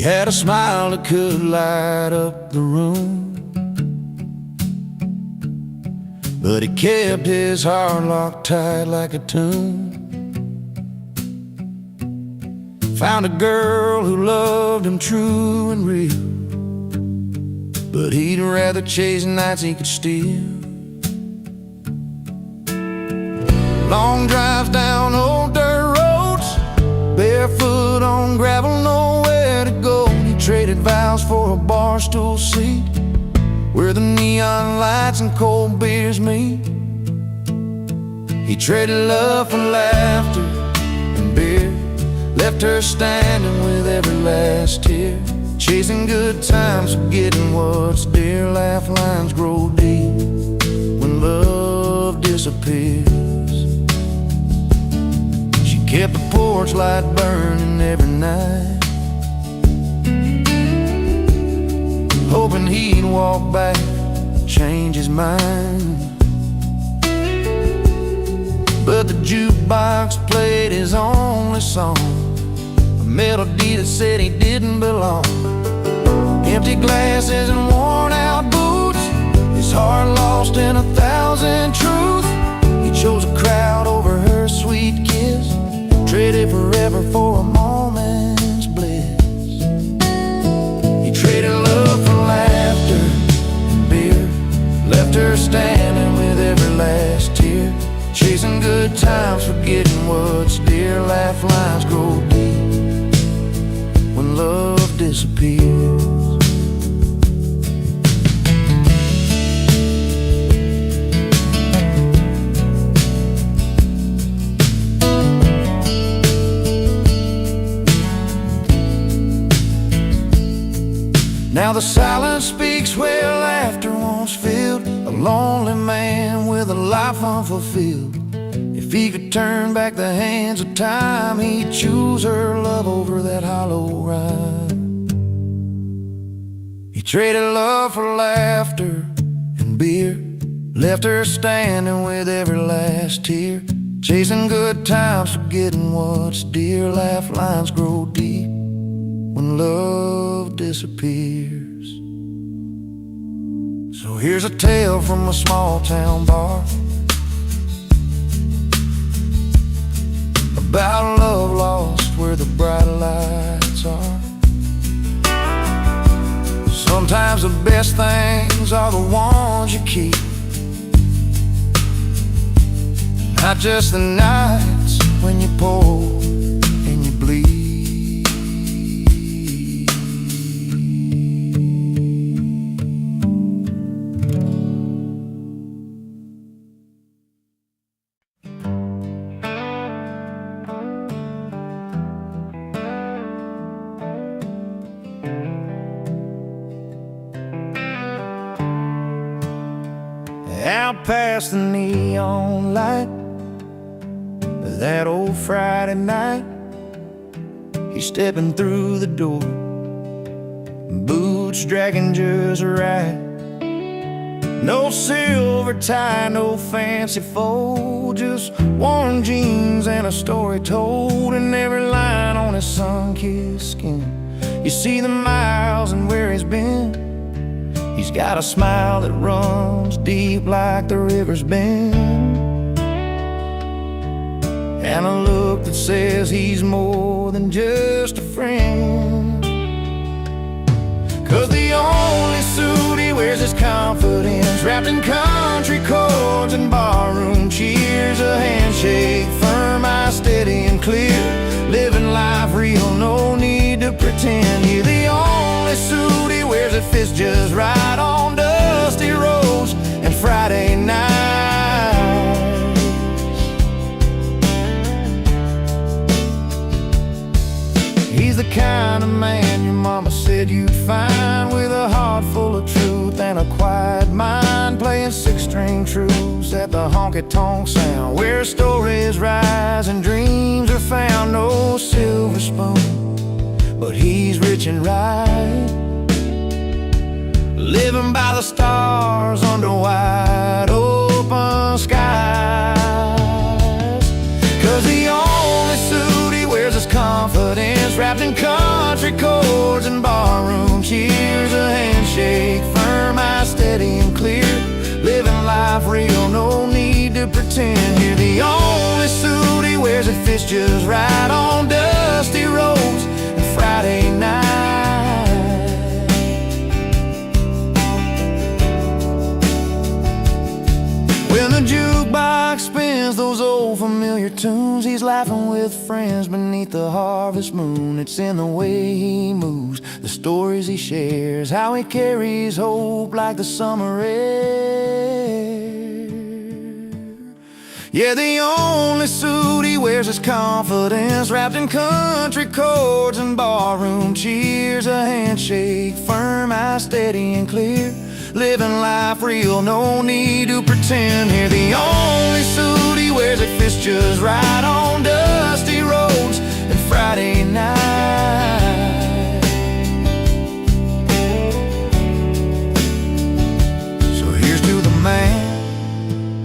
had a smile that could light up the room, but he kept his heart locked tight like a tomb. Found a girl who loved him true and real, but he'd rather chase nights he could steal. Long drives down old dirt roads, barefoot on gravel, nowhere to go. He traded vows for a bar stool seat where the neon lights and cold beers meet. He traded love for laughter and beer, left her standing with every last tear. Chasing good times, forgetting what's dear. Laugh lines grow deep when love disappears. She kept the porch light burning every night, hoping he'd walk back, change his mind. But the jukebox played his only song, a melody that said he didn't belong. Empty glasses and worn out boots, his heart lost in 1,000 truths. He chose a crowd over her sweet kiss, traded forever for a moment's bliss. He traded love for laughter and beer, left her standing with every last tear. Chasing good times, forgetting what's dear. Laugh lines grow deep when love disappears. Now the silence speaks where laughter once filled, a lonely man with a life unfulfilled. If he could turn back the hands of time, he'd choose her love over that hollow rhyme. He traded love for laughter and beer, left her standing with every last tear. Chasing good times, forgetting what's dear. Laugh lines grow deep when love disappears. So here's a tale from a small town bar about love lost where the bright lights are. Sometimes the best things are the ones you keep, not just the nights when you pour and you bleed. Out past the neon light, that old Friday night, he's stepping through the door, boots dragging just right. No silver tie, no fancy fold, just worn jeans and a story told in every line on his sun-kissed skin. You see the miles and where he's been. He's got a smile that runs deep like the river's bend, and a look that says he's more than just a friend. 'Cause the only suit he wears is confidence, wrapped in country chords and barroom cheers. A handshake firm, eyes steady and clear, living life real, no need to pretend. You're the only suit he wears that fits just right on dusty roads and Friday nights. He's the kind of man your mama said you'd find, with a heart full of truth and a quiet mind, playing six-string truths at the honky-tonk sound, where stories rise and dreams are found. No silver spoon, but he's rich and right, living by the stars under wide open skies. 'Cause the only suit he wears is confidence, wrapped in country chords and fits just right on dusty roads and Friday night. When the jukebox spins those old familiar tunes, he's laughing with friends beneath the harvest moon. It's in the way he moves, the stories he shares, how he carries hope like the summer air. Yeah, the only suit he wears is confidence, wrapped in country chords and barroom cheers. A handshake, firm, eyes steady and clear, living life real, no need to pretend. Here, the only suit he wears, it fits just right on dusty roads and Friday night. So here's to the man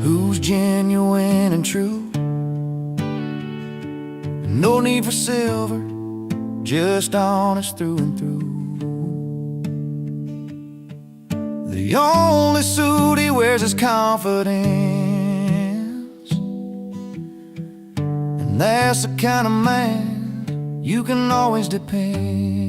who's genuine and true. No need for silver, just honest through and through. The only suit he wears is confidence, and that's the kind of man you can always depend.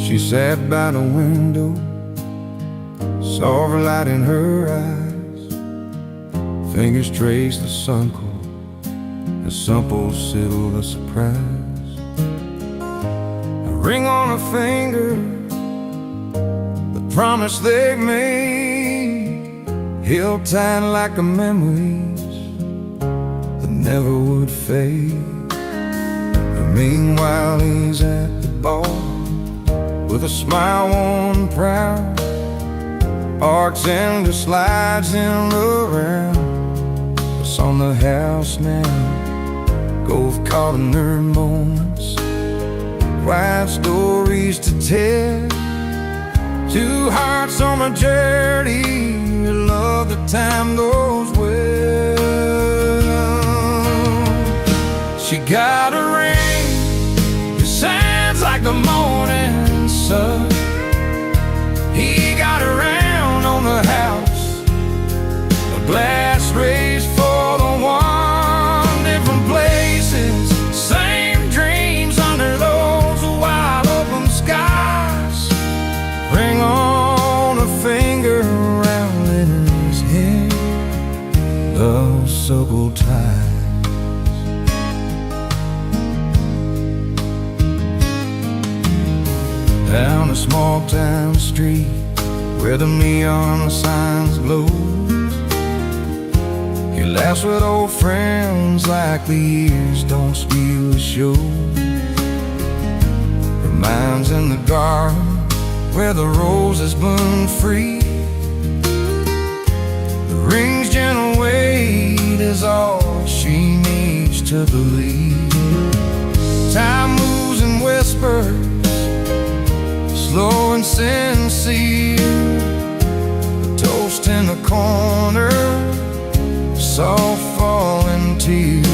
She sat by the window, silver light in her eyes. Fingers traced the sun cold, a simple silver surprise. A ring on her finger, the promise they made, held tight like the memories that never would fade. And meanwhile he's at the bar, with a smile warm and proud, arcs and the slides in around. What's on the house now? Golf caught in her moments, quiet stories to tell. Two hearts on a journey, love the time goes well. She got a ring, it shines like the morning sun. He got around on the house, a blast raised for the one. Different places, same dreams under those wide open skies. Ring on a finger, round in his head, love circle ties. Down a small town street where the neon signs glow, he laughs with old friends like the years don't steal the show. Reminds in the garden where the roses bloom free. The ring's gentle weight is all she needs to believe. Time moves in whispers, slow and sincere. A toast in the corner, soft falling tears.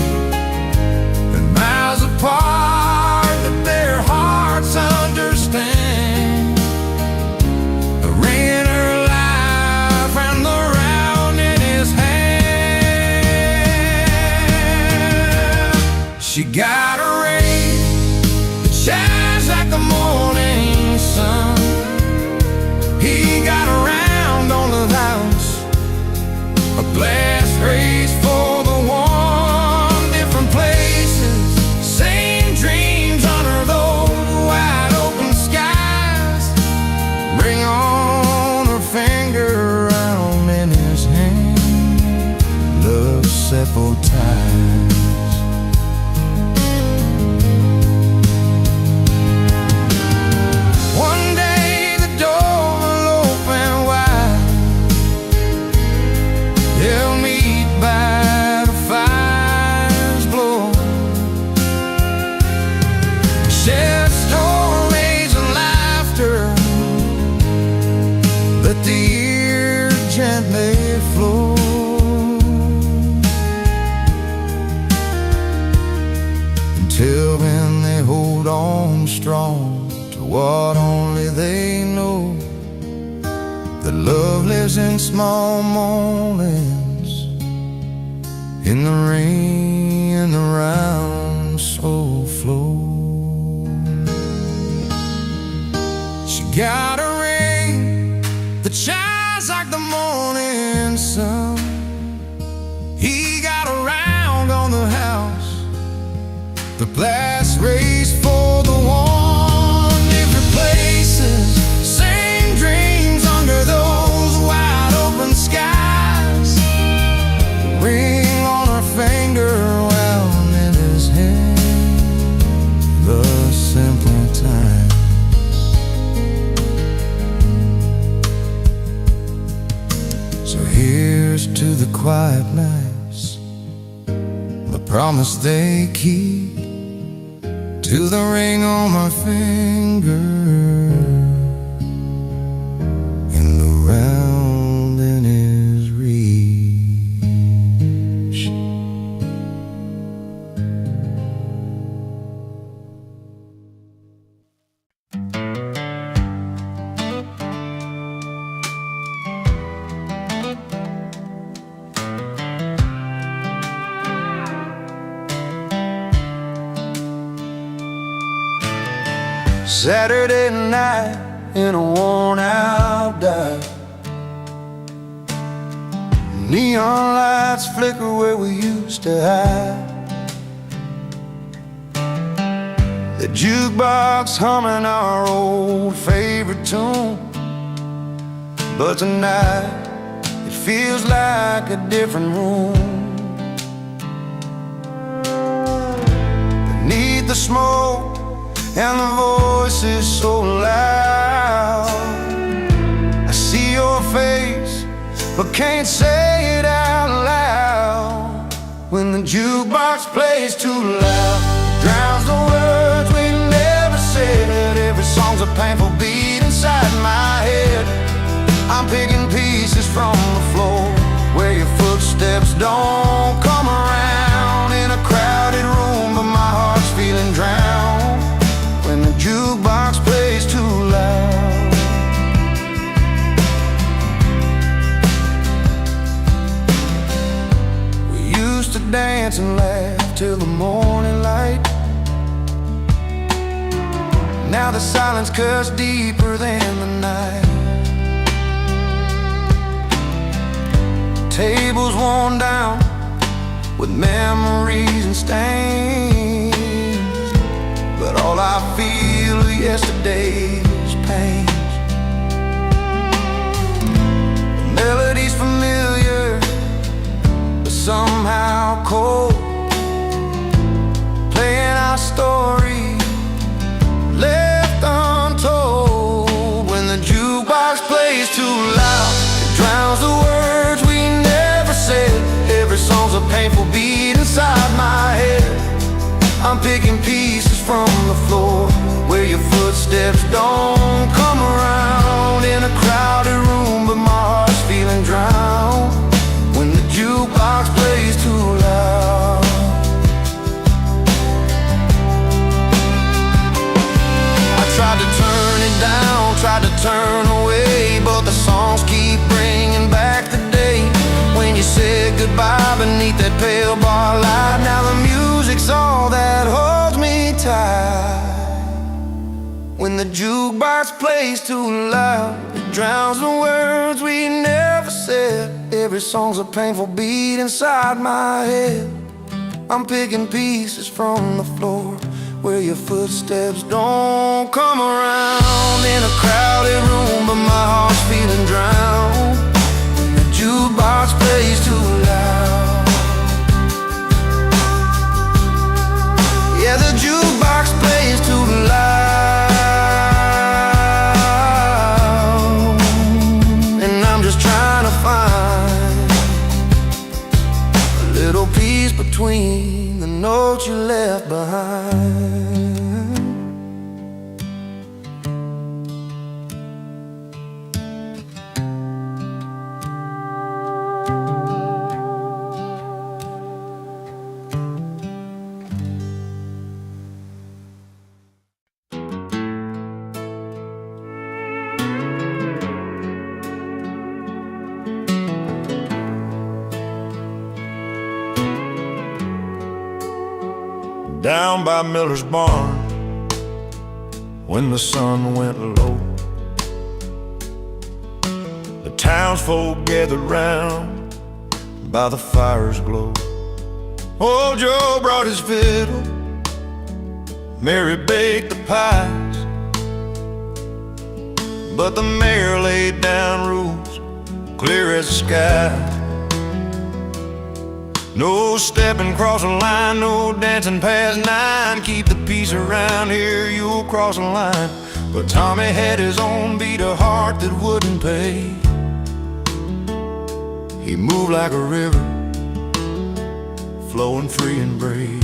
And miles apart, but their hearts understand. A ring in her life and the round in his hand. She got a ring that shines like the morning sun. He got around on the house, a blast raised for what only they know, that love lives in small moments, in the rain and the round slow flow. She got a ring that shines like the morning sun. He got a round on the house, the glass raised for the one. Different places, same dreams under those wide open skies. Ring on her finger, wound in his hand, the simple time. So here's to the quiet nights, the promise they keep, to the ring on my finger, and the round in his reach. Saturday night in a worn-out dive, neon lights flicker where we used to hide. The jukebox humming our old favorite tune, but tonight it feels like a different room. Beneath the smoke and the voices so loud, I see your face but can't say it out loud. When the jukebox plays too loud, it drowns the words we never said. Every song's a painful beat inside my head. I'm picking pieces from the floor where your footsteps don't come around. In a crowded room, but my heart's feeling drowned when the jukebox plays too loud. We used to dance and laugh till the morning light. Now the silence cuts deeper than the night. Tables worn down with memories and stains, but all I feel of yesterday's pain. The melody's familiar, but somehow cold, playing our story left untold. When the jukebox plays too loud, it drowns the words we never said. Every song's a painful beat inside my head. I'm picking pieces from the floor where your footsteps don't come around. In a crowded room, but my heart's feeling drowned when the jukebox plays too loud. I tried to turn it down, tried to turn away, but the songs keep bringing back the day when you said goodbye beneath that pale bar light. Now the music's all that holds me tight. When the jukebox plays too loud, it drowns the words we never said. Every song's a painful beat inside my head. I'm picking pieces from the floor where your footsteps don't come around. In a crowded room, but my heart's feeling drowned when the jukebox plays too loud. Yeah, the jukebox plays too loud, and I'm just trying to find a little piece between the notes you left behind. down by Miller's barn when the sun went low. The townsfolk gathered round by the fire's glow. Old Joe brought his fiddle, Mary baked the pies, but the mayor laid down rules clear as the sky. No stepping across the line, no dancing past 9. Keep the peace around here, you'll cross the line. But Tommy had his own beat, a heart that wouldn't pay. He moved like a river, flowing free and brave.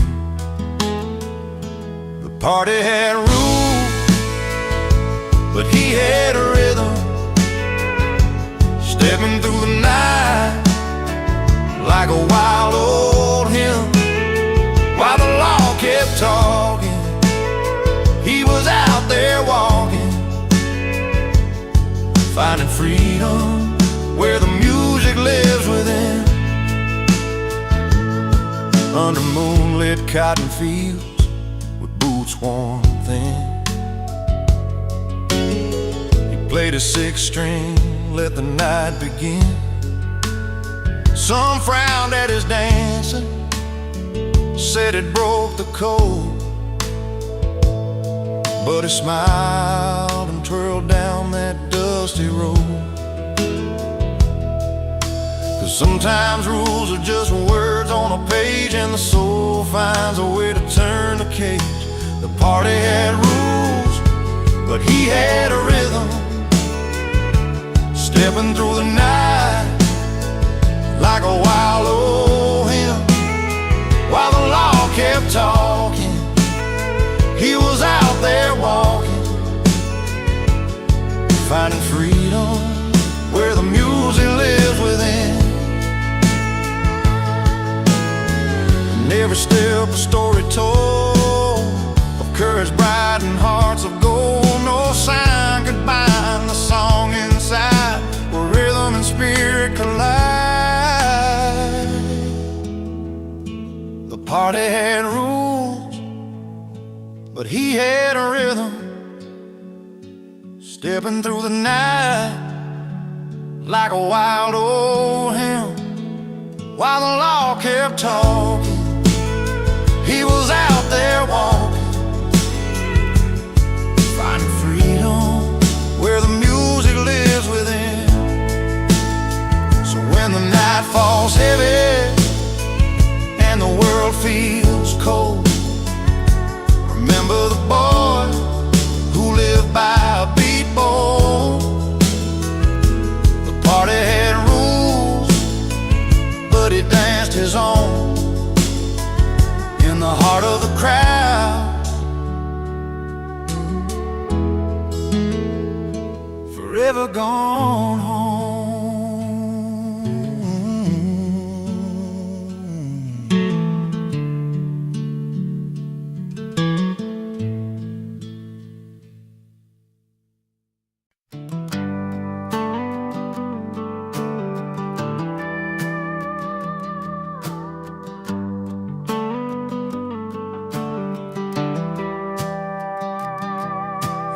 The party had rules, but he had a rhythm, stepping through the night like a wild old hymn. While the law kept talking, he was out there walking, finding freedom where the music lives within. Under moonlit cotton fields with boots worn thin, he played a six string, let the night begin. Some frowned at his dancing, said it broke the code, but he smiled and twirled down that dusty road. 'Cause sometimes rules are just words on a page, and the soul finds a way to turn the cage. The party had rules, but he had a rhythm, stepping through the night like a wild old hymn. While the law kept talking, he was out there walking, finding freedom where the music lives within. And every step a story told of courage bright and hearts of gold. No sign could bind the song inside where rhythm and spirit collide. The party had rules, but he had a rhythm, stepping through the night like a wild old hymn. While the law kept talking, he was out there walking, finding freedom where the music lives within. So when the night falls heavy and the world feels cold, remember the boy who lived by a beat bowl. The party had rules, but he danced his own in the heart of the crowd. Forever gone home.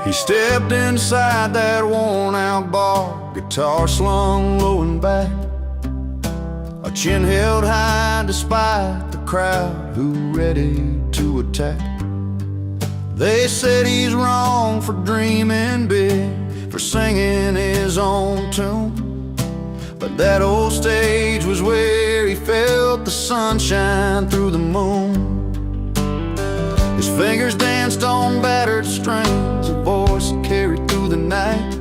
He stepped inside that worn-out bar, guitar slung low and back, a chin held high despite the crowd who ready to attack. They said he's wrong for dreaming big, for singing his own tune, but that old stage was where he felt the sunshine through the moon. His fingers danced on battered strings, a voice carried through the night.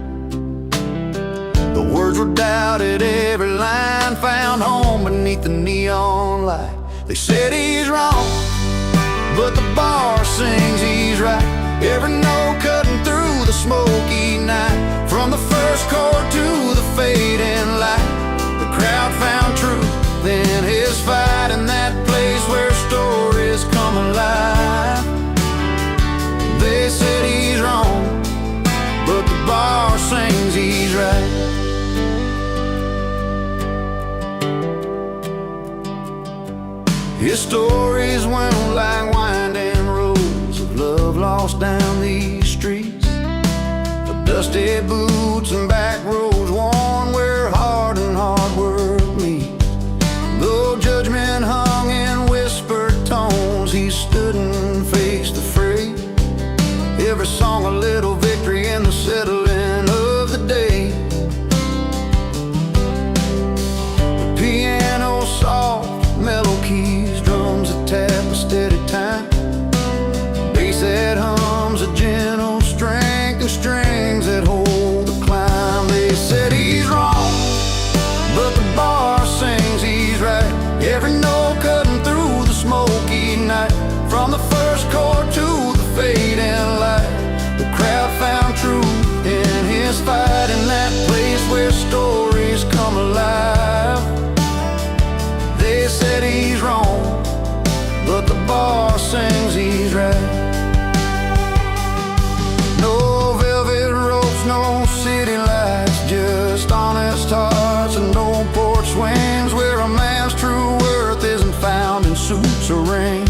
The words were doubted, every line found home beneath the neon light. They said he's wrong, but the bar sings he's right. Every note cutting through the smoky night, from the first chord to the fading light. The crowd found truth in his fight, in that place where stories come alive. They said he's wrong, but the bar sings he's right. His stories went like winding dusty boots and back roads worn where heart and hard work meet. Though judgment hung in whispered tones, he stood and faced the fray. Every song a little victory in the settling of the day. The piano soft, mellow keys, drums that tap a steady time, bass that hums a gentle strength, and strings that hold the climb. They said he's wrong, but the bar sings he's right. Every note cutting through the smoky night, from the first chord to the fading light. The crowd found truth in his fight, in that place where stories come alive. They said he's wrong, but the bar sings he's right. No velvet ropes, no city lights, just honest hearts and no porch swings, where a man's true worth isn't found in suits or rings,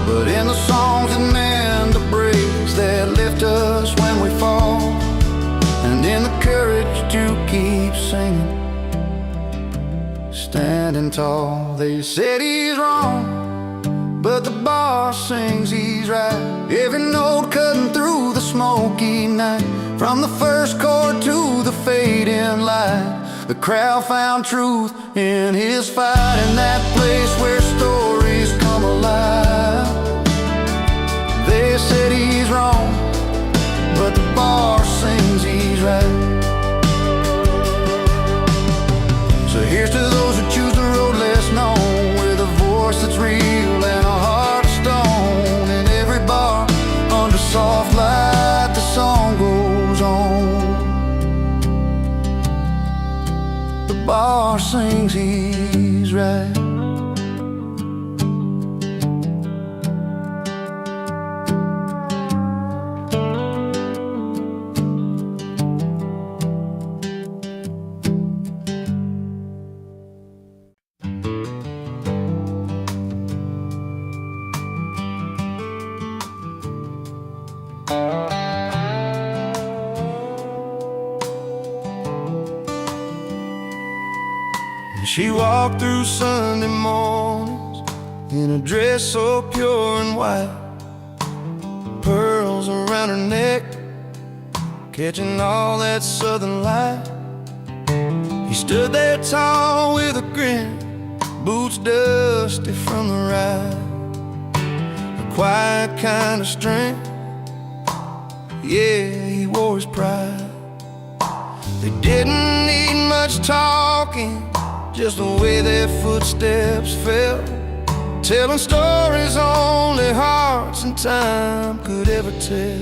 but in the songs that mend the breaks, that lift us when we fall, and in the courage to keep singing, standing tall. They said he's wrong, but the bar sings he's right. Every note cutting through the smoky night, from the first chord to the fading light. The crowd found truth in his fight, in that place where stories come alive. They said he's wrong, but the bar sings he's right. So here's to those who choose the road less known, with a voice that's real and a heart of stone. In every bar, under soft light, the song goes on. The bar sings he's right. She walked through Sunday mornings in a dress so pure and white, pearls around her neck, catching all that southern light. He stood there tall with a grin, boots dusty from the ride, a quiet kind of strength, yeah, he wore his pride. They didn't need much talking, just the way their footsteps fell, telling stories only hearts and time could ever tell.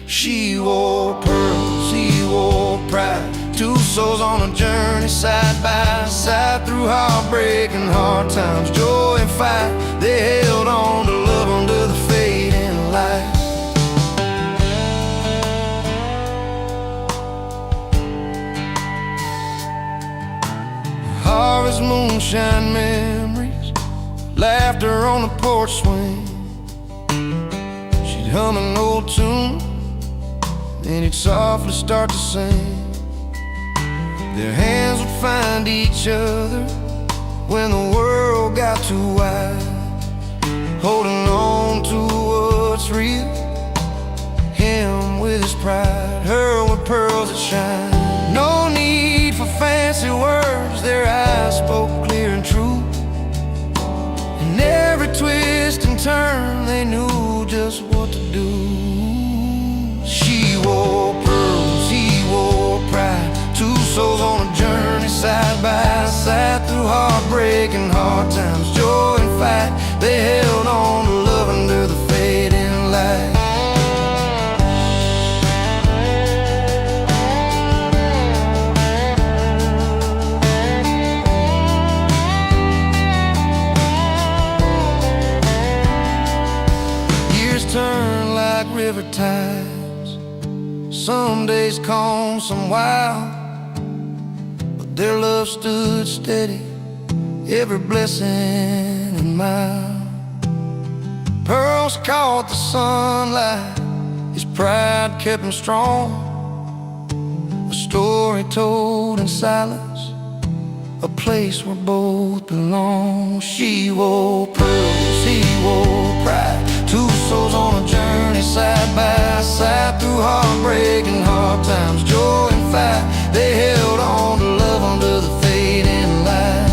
She wore pearls, he wore pride, two souls on a journey side by side, through heartbreak and hard times, joy and fight. They held on to love under the fading light. Harvest moonshine memories, laughter on the porch swing. She'd hum an old tune, then he'd softly start to sing. Their hands would find each other when the world got too wide, holding on to what's real, him with his pride, her with pearls that shine. No need for fancy words, their eyes spoke clear and true. In every twist and turn, they knew just what to do. She wore pearls, he wore pride, two souls on a journey side by side, through heartbreak and hard times, joy and fight. They held on to love under the fading light. Turn like river tides, some days calm, some wild, but their love stood steady, every blessing and mile. Pearls caught the sunlight, his pride kept him strong. A story told in silence, a place where both belong. She wore pearls, he wore pride, two souls on a journey side by side. Through heartbreak and hard times, joy and fight, they held on to love under the fading light.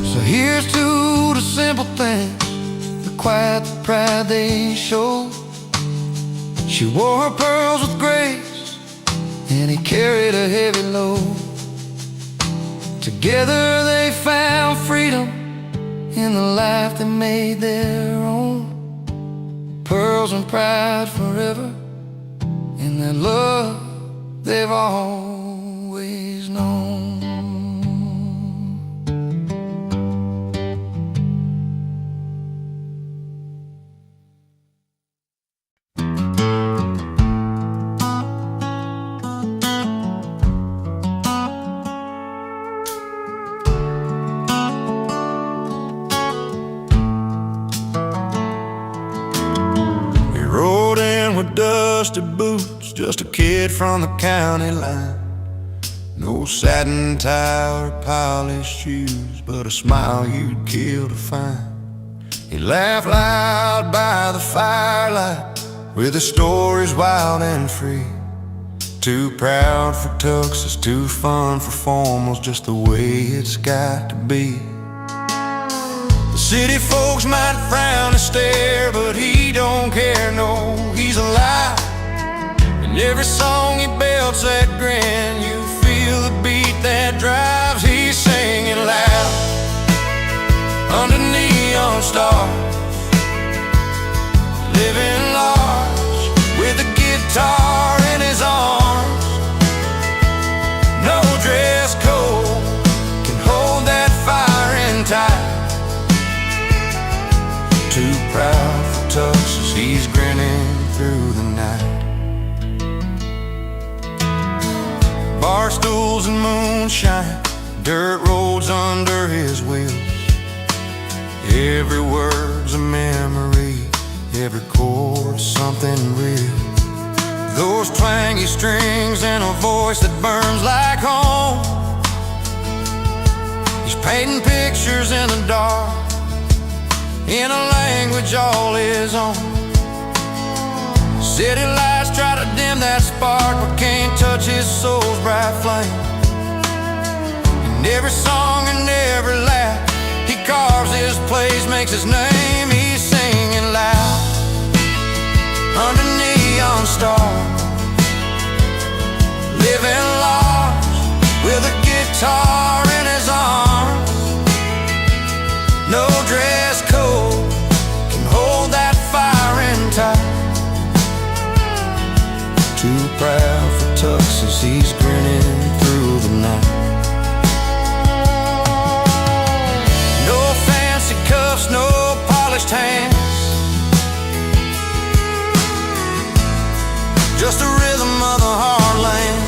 So here's to the simple things, the quiet, the pride they showed. She wore her pearls with grace, and he carried a heavy load. Together they found freedom in the life they made their own. Pearls and pride forever in that love they've always known. Dusty boots, just a kid from the county line. No satin tie or polished shoes, but a smile you'd kill to find. He laughed loud by the firelight, with his stories wild and free. Too proud for tuxes, too fun for formals, just the way it's got to be. The city folks might frown and stare, but he don't care, no, he's alive. In every song he belts that grin, you feel the beat that drives. He's singing loud under neon stars, living large with a guitar in his arms. No dress code can hold that fire in tight. Too proud for tuxes, he's grinning through the night. Bar stools and moonshine, dirt roads under his wheels. Every word's a memory, every chord's something real. Those twangy strings and a voice that burns like home. He's painting pictures in the dark, in a language all his own. City lights try to dim that spark, but can't touch his soul's bright flame. In every song and every laugh, he carves his place, makes his name. He's singing loud under neon stars, living large with a guitar in his arms. No dress code can hold that fire in tight. Too proud for tuxes, he's grinning through the night. No fancy cuffs, no polished hands, just the rhythm of the heartland.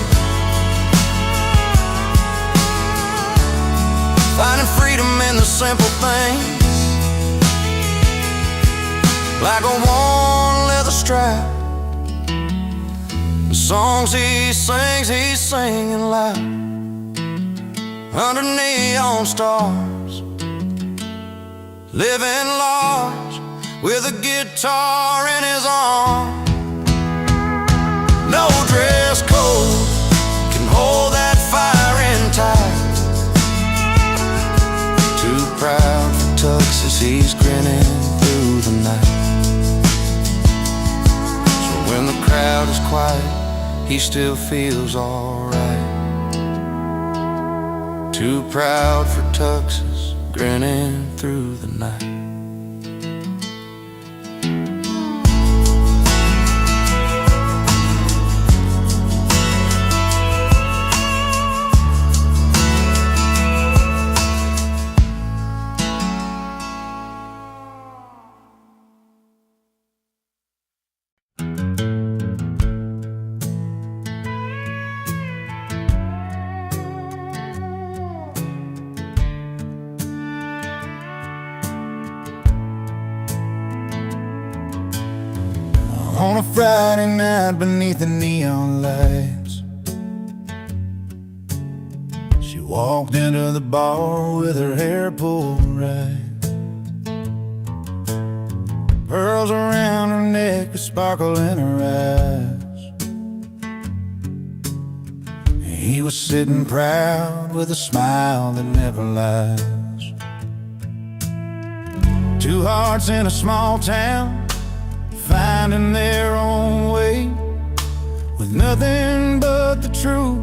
Finding freedom in the simple things, like a worn leather strap. The songs he sings, he's singing loud under neon stars, living large with a guitar in his arms. No dress code can hold that fire in tight. Too proud for tuxes, he's grinning through the night. So when the crowd is quiet, he still feels alright. Too proud for tuxes, grinning through the night. a Friday night beneath the neon lights. She walked into the bar with her hair pulled right, pearls around her neck, a sparkle in her eyes. He was sitting proud with a smile that never lies. Two hearts in a small town, finding their own way, with nothing but the truth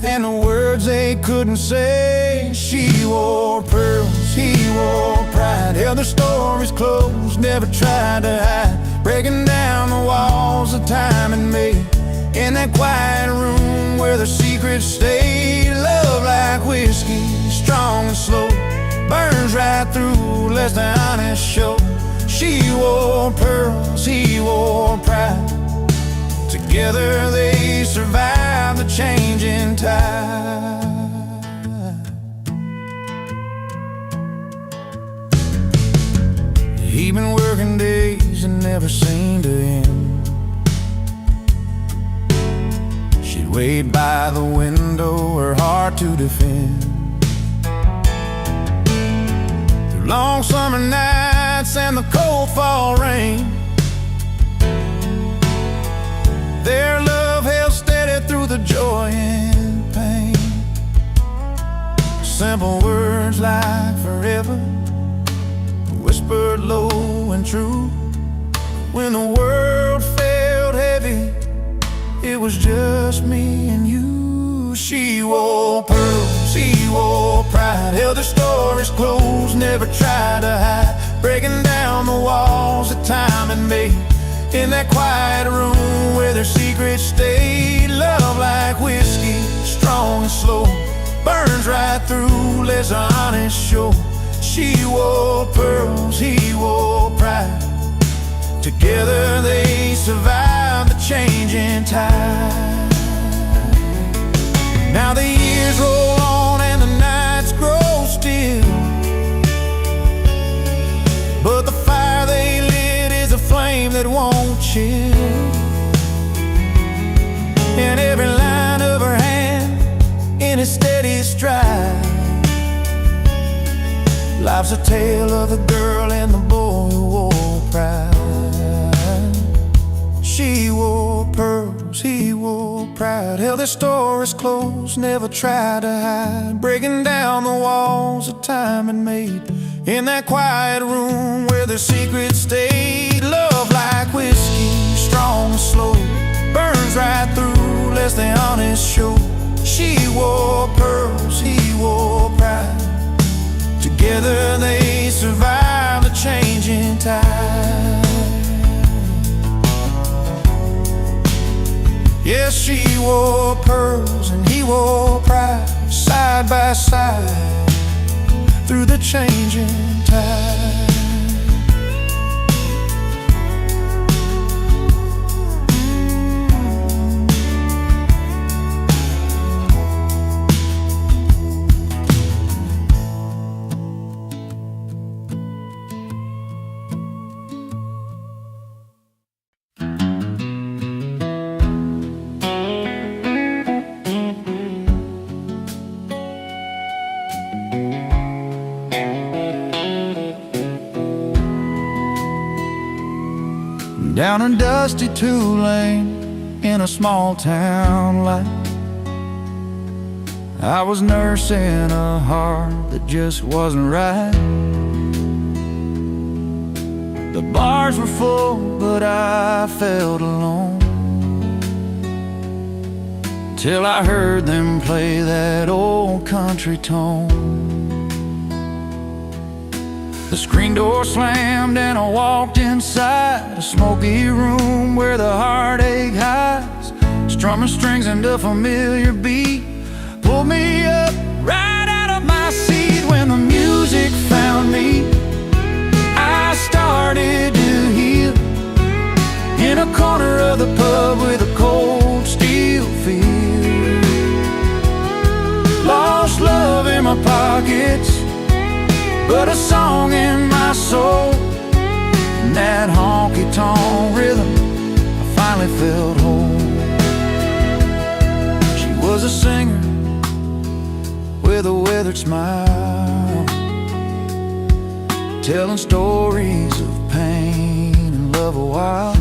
and the words they couldn't say. She wore pearls, he wore pride, held their stories close, never tried to hide, breaking down the walls of time and made. In that quiet room where the secrets stayed, love like whiskey, strong and slow, burns right through, lets the honest show. She wore pearls, he wore pride, together they survived the changing tide. He'd been working days and never seemed to end. She'd wait by the window, her heart to defend. Through long summer nights and the cold fall rain, their love held steady through the joy and pain. Simple words like forever, whispered low and true. When the world felt heavy, it was just me and you. She wore pearls, he wore pride, held their stories close, never tried to hide, breaking down the walls that time had made. In that quiet room where their secrets stayed, love like whiskey, strong and slow, burns right through, lets the honest show. She wore pearls, he wore pride, together they survived the changing tide. Now the years roll on and the nights grow still, but the fire they lit is a flame that won't chill. And every line of her hand in a steady stride, life's a tale of the girl and the boy who wore pride. She wore pearls, he wore pride, held their stories close, never tried to hide, breaking down the walls that time had made. In that quiet room where their secrets stayed, love like whiskey, strong and slow, burns right through, lets the honest show. She wore pearls, he wore pride, together they survived the changing tide. Yes, she wore pearls and he wore pride, side by side through the changing tide. Down a dusty two-lane in a small town light, I was nursing a heart that just wasn't right. The bars were full, but I felt alone, till I heard them play that old country tone. The screen door slammed and I walked inside a smoky room where the heartache hides, strumming strings and a familiar beat pulled me up right out of my seat. When the music found me, I started to heal in a corner of the pub with a cold steel feel. Lost love in my pockets, but a song in my soul, and that honky-tonk rhythm finally felt whole. She was a singer with a weathered smile, telling stories of pain and love a while.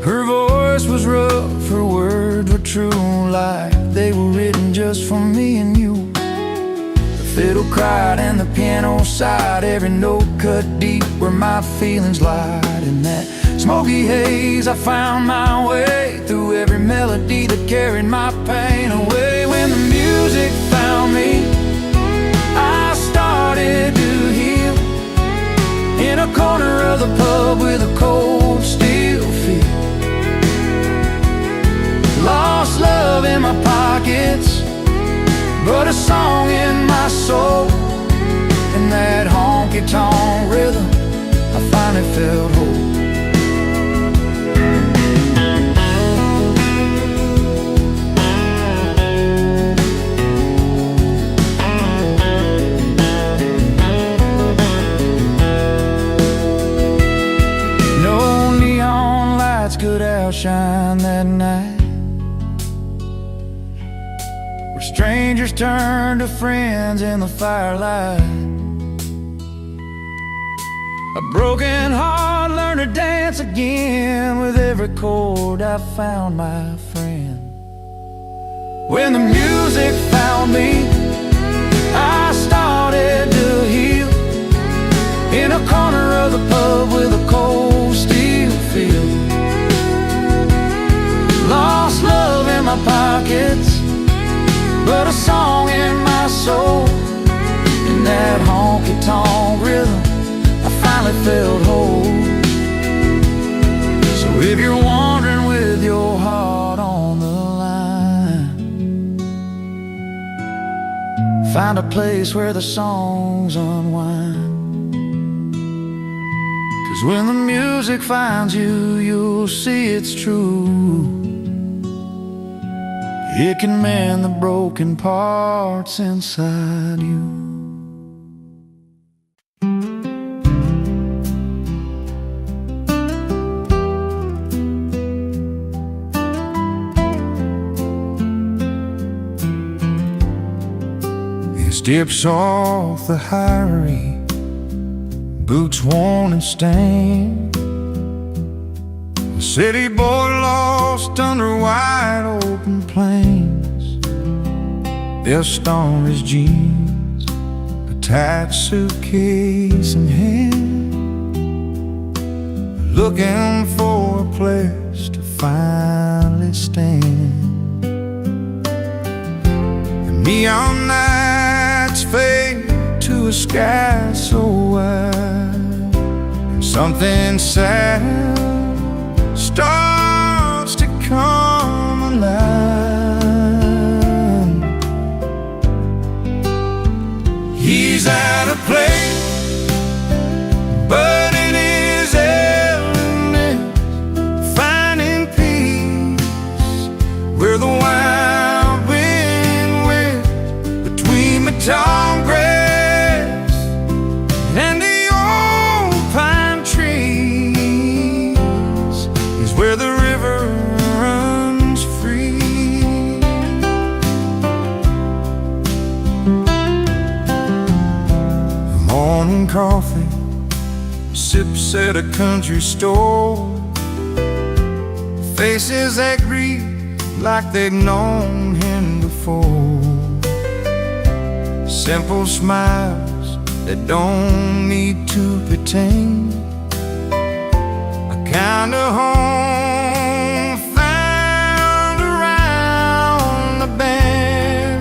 Her voice was rough, her words were true, like they were written just for me and you. The fiddle cried and the piano sighed, every note cut deep where my feelings lied. In that smoky haze I found my way through every melody that carried my pain away. When the music found me, I started to heal in a corner of the pub with a cold steel feel. Lost love in my pockets, but a song in my soul. In that honky-tonk rhythm, I finally felt whole. No neon lights could outshine that night, where strangers turned to friends in the firelight. A broken heart learned to dance again. With every chord I found my friend. When the music found me, I started to heal in a corner of the pub with a cold steel feel. Lost love in my pockets, but a song in my soul. In that honky-tonk rhythm, I finally felt whole. So if you're wandering with your heart on the line, find a place where the songs unwind. 'Cause when the music finds you, you'll see it's true. It can mend the broken parts inside you. He steps off the highway, boots worn and stained. A city boy lost under wide open plains. Dust on his jeans, a tight suitcase in hand, looking for a place to finally stand. The neon nights fade to a sky so wide, and something sad starts to come alive. He's at a place, but in his element, finding peace where the wild wind whips between the tall grass and the old pine trees, is where the river runs free. Morning coffee, sips at a country store, faces that greet like they've known him before. Simple smiles that don't need to pretend, a kind of home found around the bend.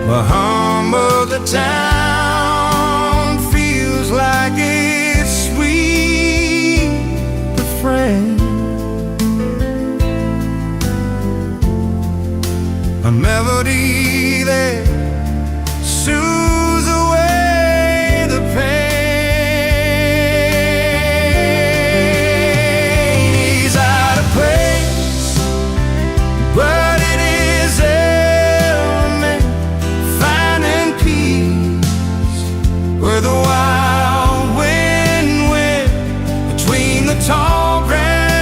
The hum of the town feels like it's sweet but friend. A melody that soothes away the pain. He's out of place, but in his element, finding peace where the wild wind whipped between the tall grass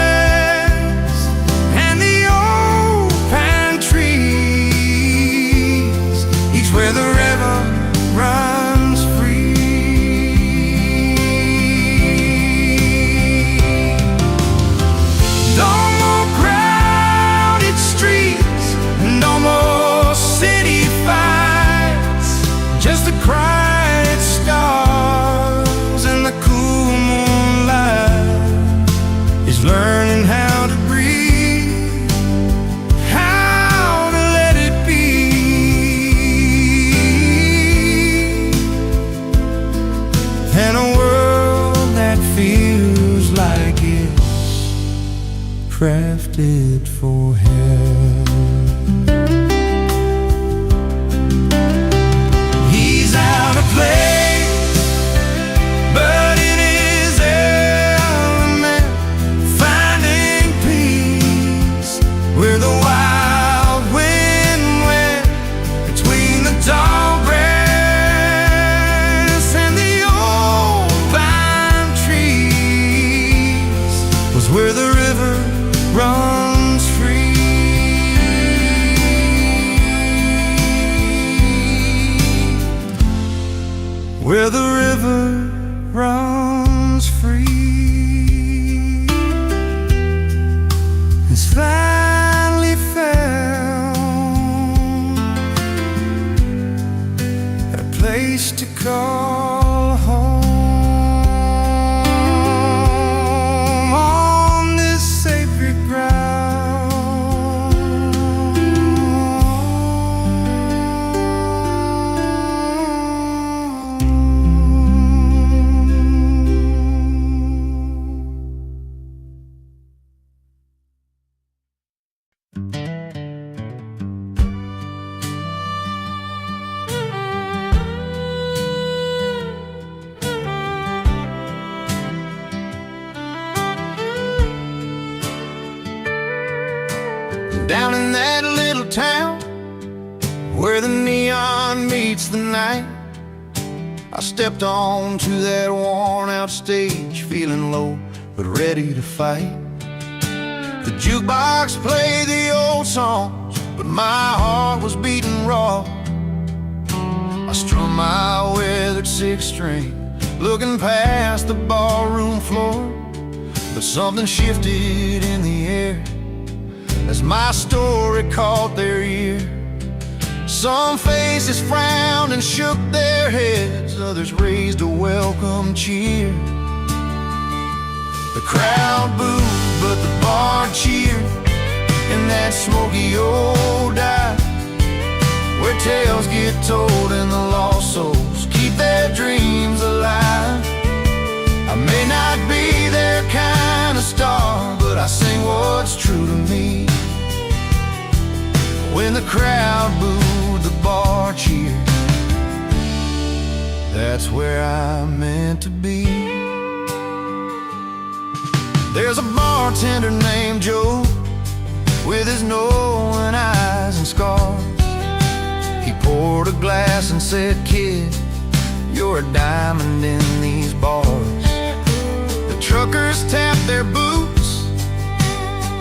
for hell. He's out of place, but in his element, finding peace where the wild wind went between the tall grass and the old pine trees, was where the river runs free. Where the river runs free. It's finally found a place to call home on this sacred down in that little town where the neon meets the night. I stepped onto that worn-out stage, feeling low but ready to fight. The jukebox played the old songs, but my heart was beating raw. I strummed my weathered sixth string, looking past the ballroom floor. But something shifted in the air as my story caught their ear. Some faces frowned and shook their heads, others raised a welcome cheer. The crowd booed, but the bar cheered in that smoky old dive, where tales get told and the lost souls keep their dreams alive. I may not be their kind of star, but I sing what's true to me. When the crowd booed, the bar cheered. That's where I'm meant to be. There's a bartender named Joe, with his knowing eyes and scars. He poured a glass and said, "Kid, you're a diamond in these bars." The truckers tapped their boots,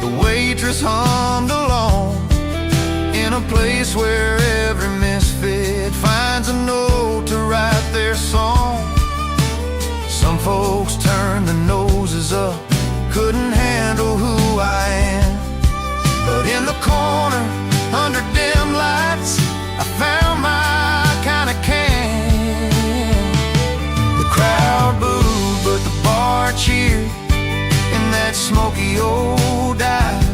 the waitress hummed along, in a place where every misfit finds a note to write their song. Some folks turned their noses up, couldn't handle who I am. But in the corner, under dim lights, I found my kind of can. The crowd booed, but the bar cheered in that smoky old dive,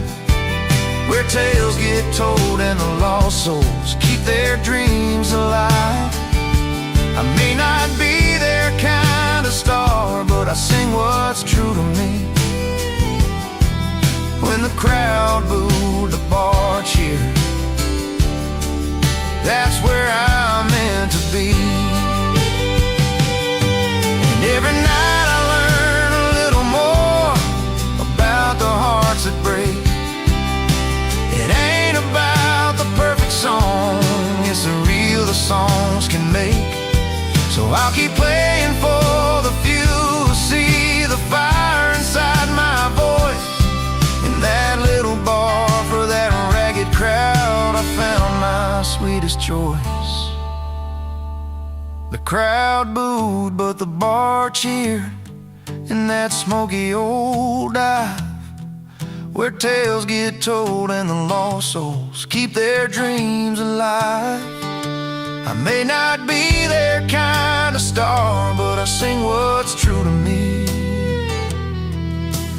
where tales get told and the lost souls keep their dreams alive. I may not be their kind of star, but I sing what's true to me. When the crowd booed, the bar cheered. That's where I'm meant to be. And every night I learn a little more about the hearts that break. It ain't about the perfect song, it's the real the songs can make. So I'll keep playing for the few who see the fire inside my voice. In that little bar, for that ragged crowd, I found my sweetest choice. The crowd booed, but the bar cheered in that smoky old dive, where tales get told and the lost souls keep their dreams alive. I may not be their kind of star, but I sing what's true to me.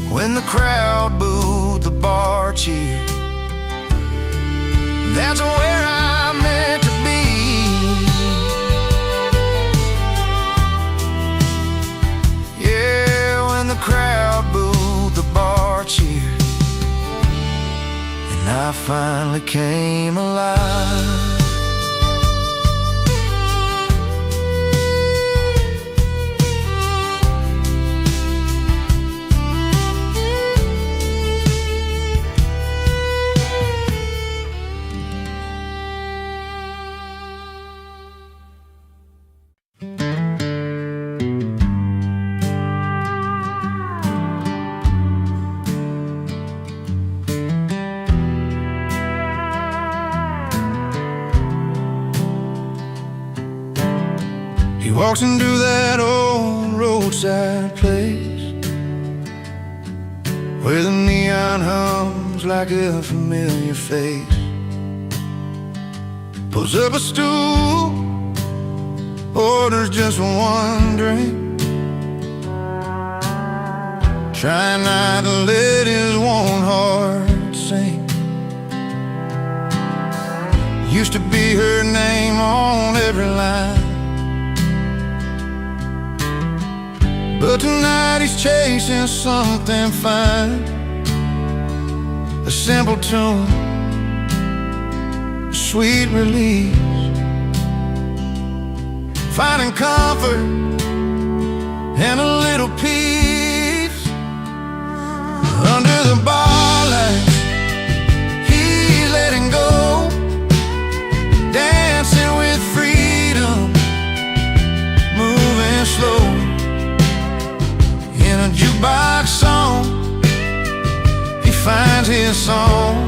When the crowd booed, the bar cheered. That's where I'm meant to be. Yeah, when the crowd booed, the bar cheered. I finally came alive. He walks into that old roadside place where the neon hums like a familiar face. Pulls up a stool, orders just one drink, trying not to let his warm heart sink. Used to be her name on every line, but tonight he's chasing something fine. A simple tune, a sweet release, finding comfort and a little peace. Under the bar lights, he's letting go, dancing with freedom, moving slow. In a jukebox song, he finds his song.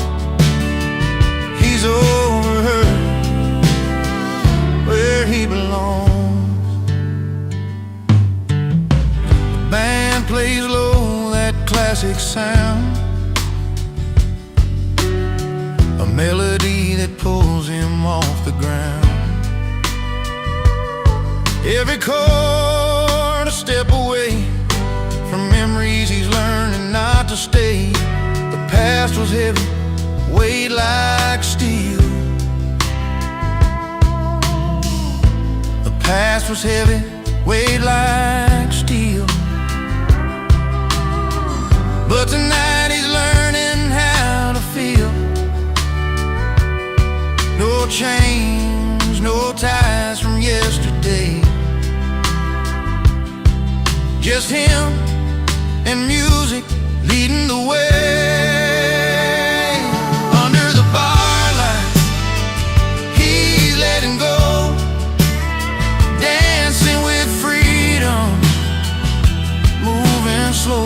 He's over her, where he belongs. The band plays low, that classic sound, a melody that pulls him off the ground. Every chord a step away from memories he's learning not to stay. The past was heavy, weighed like steel. The past was heavy, weighed like steel. But tonight he's learning how to feel. No chains, no ties from yesterday. Just him and music leading the way. Under the bar lights, he's letting go, dancing with freedom, moving slow.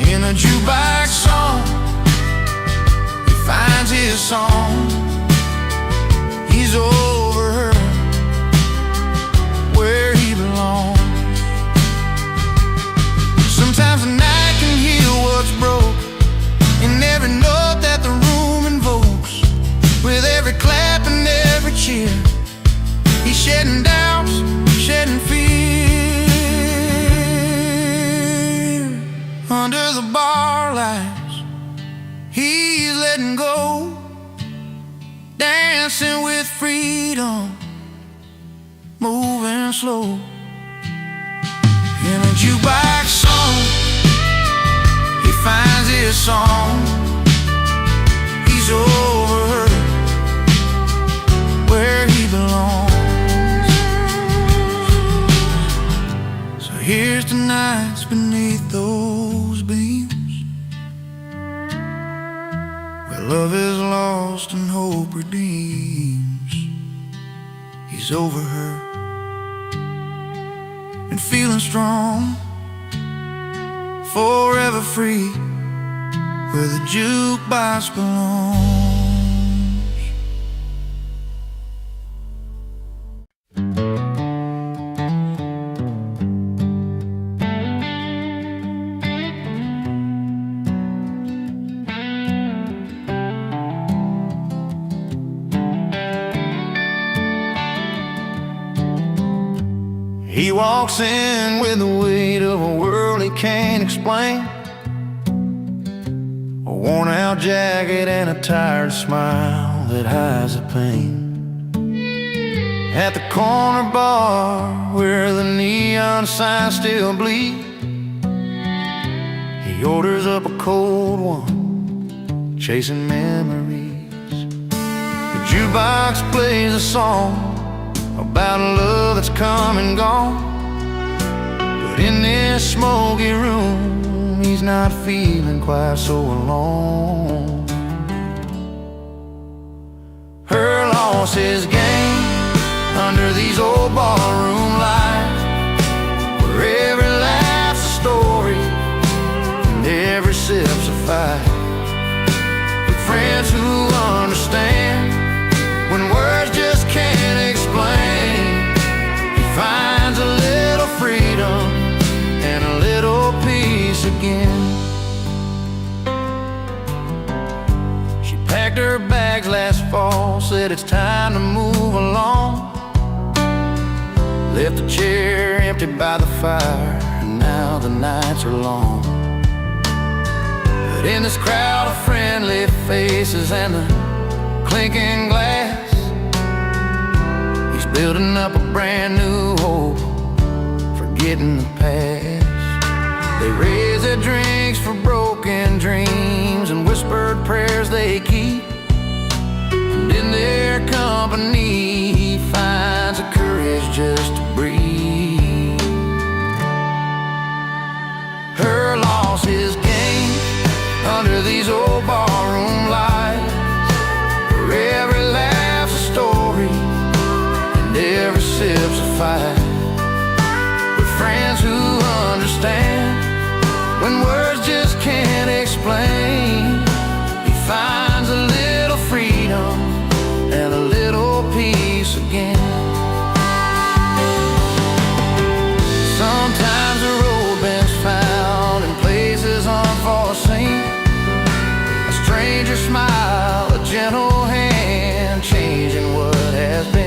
In a jukebox song, he finds his song. He's over her, where he belongs. Sometimes the night can heal what's broke, in every note that the room invokes. With every clap and every cheer, he's shedding doubts, shedding fear. Under the bar lights, he's letting go, dancing with freedom, moving slow. In a jukebox song, he finds his song. He's over her, where he belongs. So here's to nights beneath those beams, where love is lost and hope redeems. He's over her and feeling strong, forever free, where the jukebox belongs. He walks in with the weight of a world he can't explain, a worn out jacket and a tired smile that hides the pain. At the corner bar where the neon signs still bleed, he orders up a cold one chasing memories. The jukebox plays a song about a love that's come and gone, but in this smoky room he's not feeling quite so alone. Her loss is gain under these old ballroom lights, where every laugh's a story and every sip's a fight. With friends who understand when words just can't explain, he finds a little freedom and a little peace again. She packed her bags last fall, said it's time to move along. Left the chair empty by the fire, and now the nights are long. But in this crowd of friendly faces and the clinking glass, he's building up a brand new hope, forgetting the past. They raise their drinks for broken dreams and whispered prayers they keep, and in their company he finds a courage just to breathe. Her loss is gain under these old ballroom lights, where every laugh's a story and every sip's a fight. With friends who understand when words just can't explain, he finds a little freedom and a little peace again. Sometimes a road bends found in places unforeseen, a stranger smile, a gentle hand, changing what has been.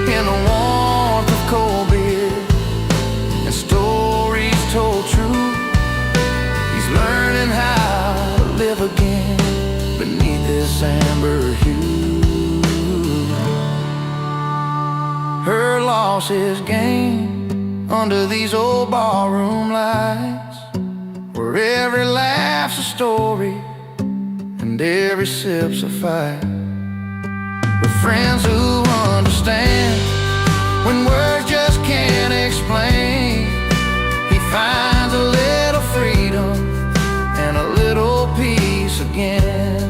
In the warmth of cold beer and stories told true, he's learning how to live again beneath this amber hue. Her loss is gain under these old ballroom lights, where every laugh's a story and every sip's a fight. With friends who understand when words just can't explain, he finds a little freedom and a little peace again.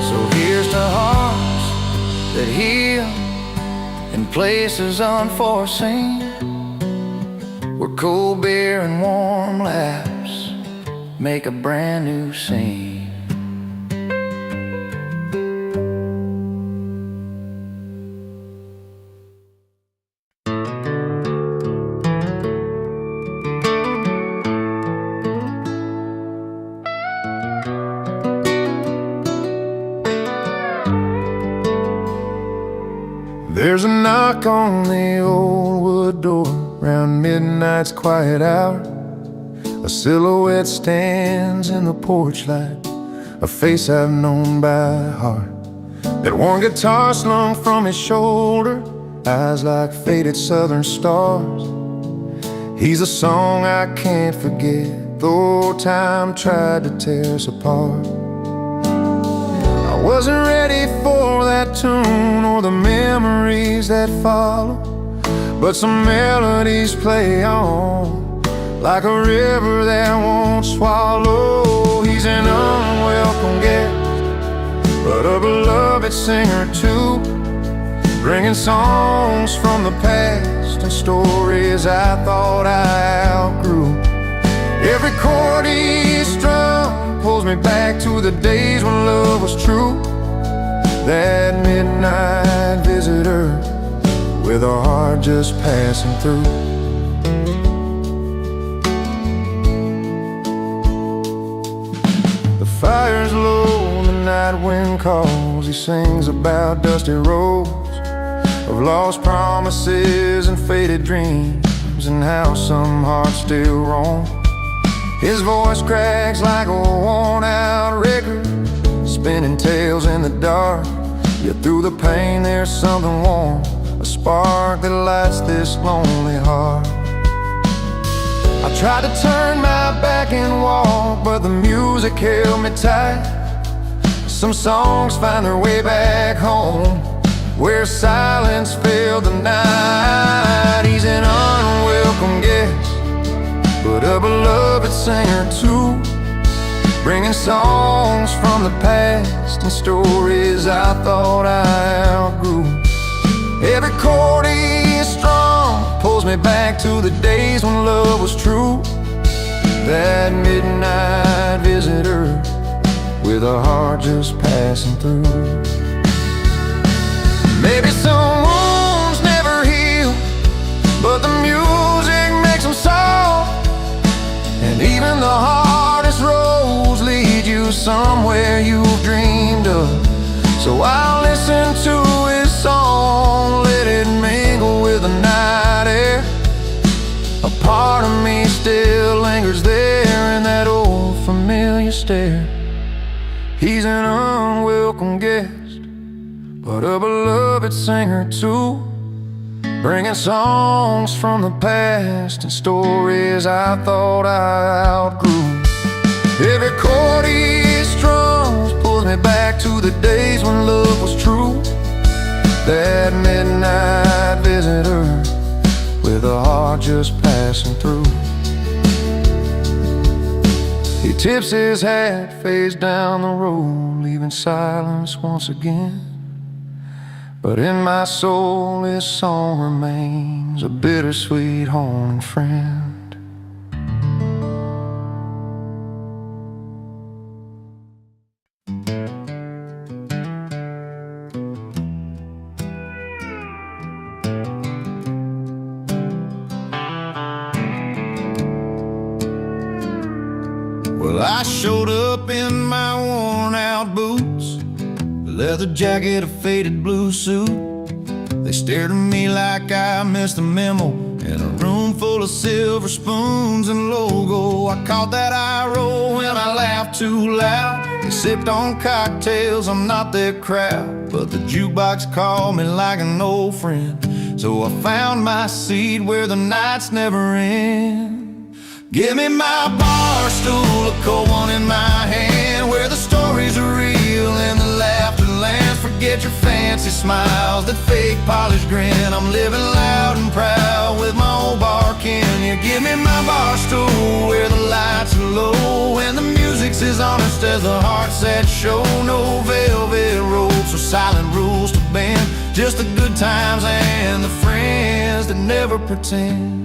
So here's to hearts that heal in places unforeseen, where cold beer and warm laughs make a brand new scene. There's a knock on the old wood door round midnight's quiet hour. A silhouette stands in the porch light, a face I've known by heart. That worn guitar slung from his shoulder, eyes like faded southern stars. He's a song I can't forget, though time tried to tear us apart. I wasn't ready for that tune or the memories that follow, but some melodies play on like a river that won't swallow. He's an unwelcome guest, but a beloved singer too, bringing songs from the past and stories I thought I outgrew. Every chord he strummed pulls me back to the days when love was true. That midnight visitor with a heart just passing through. The fire's low, the night wind calls. He sings about dusty roads of lost promises and faded dreams, and how some hearts still roam. His voice cracks like a worn-out record, spinning tales in the dark. Yet through the pain there's something warm, a spark that lights this lonely heart. I tried to turn my back and walk, but the music held me tight. Some songs find their way back home, where silence filled the night. He's an unwelcome guest, but a beloved singer too, bringing songs from the past and stories I thought I outgrew. Every chord he is strong pulls me back to the days when love was true. That midnight visitor with a heart just passing through. Maybe some wounds never heal, but the music makes them soft. And even the hardest roads lead you somewhere you've dreamed of. So I'll listen to his song, let it mingle with the night air. A part of me still lingers there in that old familiar stare. He's an unwelcome guest, but a beloved singer too, bringing songs from the past and stories I thought I outgrew. Every chord he strums pulls me back to the days when love was true. That midnight visitor with a heart just passing through. He tips his hat, fades down the road, leaving silence once again. But in my soul his song remains a bittersweet haunting friend. Well, I showed up in my worn out boots, a leather jacket, a faded blue suit. They stared at me like I missed a memo in a room full of silver spoons and logo. I caught that eye roll when I laughed too loud. They sipped on cocktails, I'm not their crowd, but the jukebox called me like an old friend. So I found my seat where the nights never end. Give me my bar stool, a cold one in my hand, where the stories are real and the laughter lands. Forget your fancy smiles, that fake polished grin. I'm living loud and proud with my old bar kin. You give me my bar stool, where the lights are low and the music's as honest as the hearts that show. No velvet ropes or silent rules to bend, just the good times and the friends that never pretend.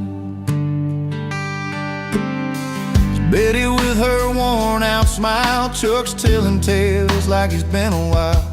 Betty with her worn out smile, Chuck's telling tales like it's been a while.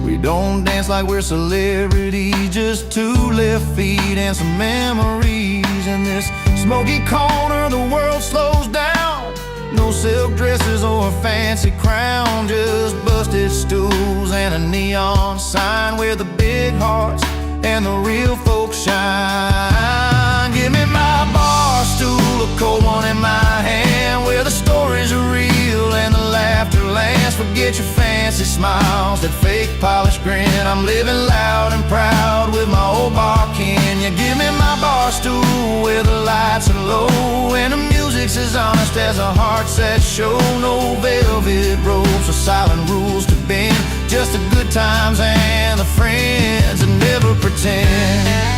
We don't dance like we're celebrities, just two left feet and some memories. In this smoky corner the world slows down. No silk dresses or a fancy crown, just busted stools and a neon sign where the big hearts and the real folks shine. Give me my bar stool, a cold one in my hand, where the stories are real and the laughter lands. Forget your fancy smiles, that fake polished grin. I'm living loud and proud with my old bar kin. You give me my bar stool, where the lights are low and the music's as honest as the hearts that show. No velvet ropes or silent rules to bend, just the good times and the friends that never pretend.